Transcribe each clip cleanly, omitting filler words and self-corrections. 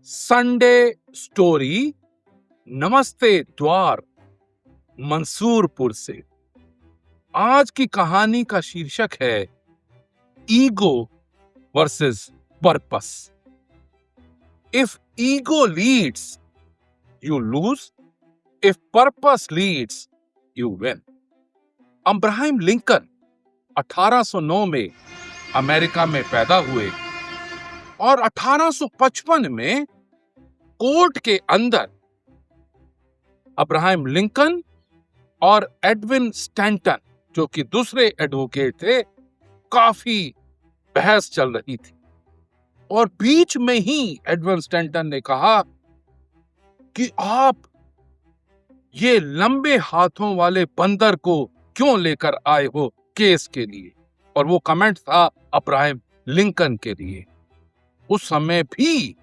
Sunday story. नमस्ते द्वार, मंसूरपुर से। आज की कहानी का शीर्षक है ego versus purpose. If ego leads you lose, if purpose leads you win. Abraham Lincoln 1809 में अमेरिका में पैदा हुए और 1855 में कोर्ट के अंदर अब्राहम लिंकन और एडविन स्टैंटन, जो कि दूसरे एडवोकेट थे, काफी बहस चल रही थी। और बीच में ही एडविन स्टैंटन ने कहा कि आप ये लंबे हाथों वाले बंदर को क्यों लेकर आए हो केस के लिए। और वो कमेंट था अब्राहम लिंकन के लिए। उस समय भी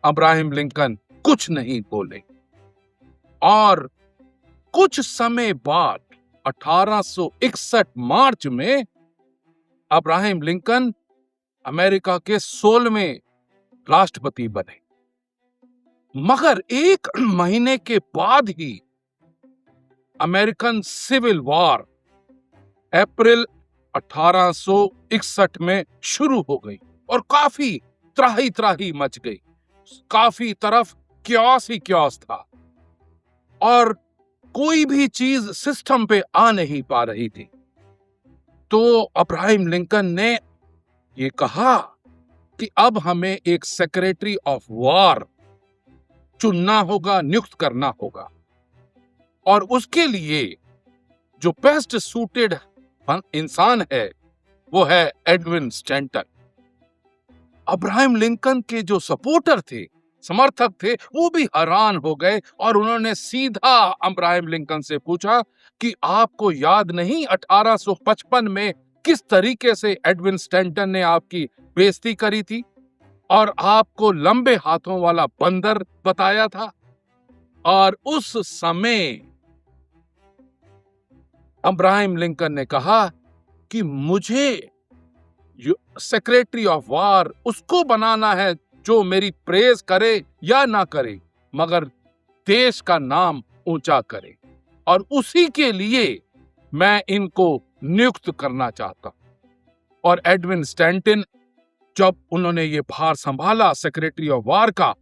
अब्राहम लिंकन कुछ नहीं बोले। और कुछ समय बाद 1861 मार्च में अब्राहम लिंकन अमेरिका के 16वें राष्ट्रपति बने। मगर एक महीने के बाद ही अमेरिकन सिविल वॉर अप्रैल 1861 में शुरू हो गई और काफी त्राही त्राही मच गई। काफी तरफ क्यास ही क्यास था और कोई भी चीज सिस्टम पे आ नहीं पा रही थी। तो अब्राहम लिंकन ने ये कहा कि अब हमें एक सेक्रेटरी ऑफ वॉर चुनना होगा, नियुक्त करना होगा। और उसके लिए जो बेस्ट सूटेड इंसान है वो है एडविन स्टैंटन। अब्राहम लिंकन के जो सपोर्टर थे, समर्थक थे, वो भी हैरान हो गए और उन्होंने सीधा अब्राहम लिंकन से पूछा कि आपको याद नहीं 1855 में किस तरीके से एडविन स्टैंटन ने आपकी बेइज्जती करी थी और आपको लंबे हाथों वाला बंदर बताया था। और उस समय अब्राहम लिंकन ने कहा कि मुझे सेक्रेटरी ऑफ वॉर उसको बनाना है जो मेरी प्रेज करे या ना करे, मगर देश का नाम ऊंचा करे। और उसी के लिए मैं इनको नियुक्त करना चाहता हूं। और एडविन स्टैंटन, जब उन्होंने ये भार संभाला सेक्रेटरी ऑफ वॉर का,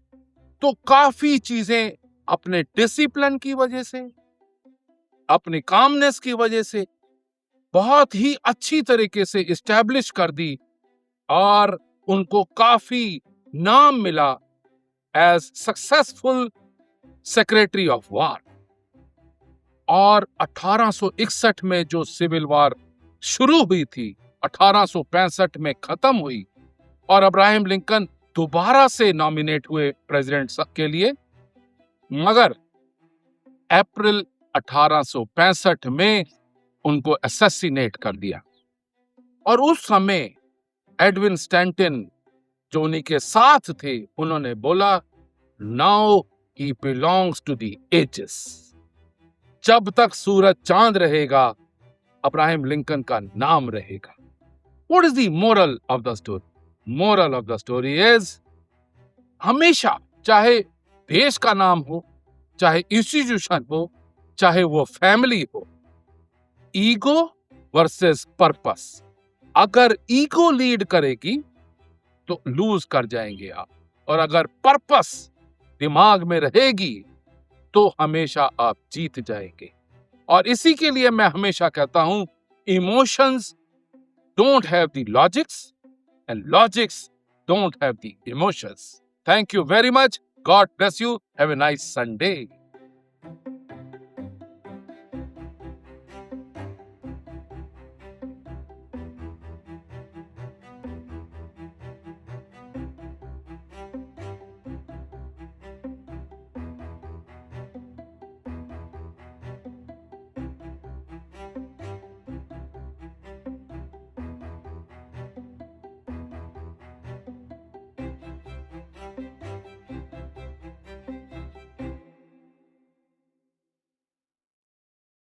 तो काफी चीजें अपने डिसिप्लिन की वजह से, अपनी कामनेस की वजह से बहुत ही अच्छी तरीके से इस्टेब्लिश कर दी और उनको काफी नाम मिला as successful secretary of war. और 1861 में जो सिविल वॉर शुरू हुई थी 1865 में खत्म हुई और अब्राहम लिंकन दोबारा से नॉमिनेट हुए प्रेसिडेंट के लिए। मगर अप्रैल 1865 में उनको असैसिनेट कर दिया। और उस समय एडविन स्टैंटन जो उन्हीं के साथ थे, उन्होंने बोला, now he belongs to the ages. जब तक सूरज चांद रहेगा अब्राहम लिंकन का नाम रहेगा। What is the moral of the story? Moral of the story is, हमेशा चाहे देश का नाम हो, चाहे इंस्टीट्यूशन हो, चाहे वो फैमिली हो, ईगो वर्सेस पर्पस। अगर ईगो लीड करेगी तो लूज कर जाएंगे आप, और अगर पर्पस दिमाग में रहेगी तो हमेशा आप जीत जाएंगे। और इसी के लिए मैं हमेशा कहता हूं, emotions don't have the logics and logics don't have the emotions. Thank you very much. God bless you. Have a nice Sunday.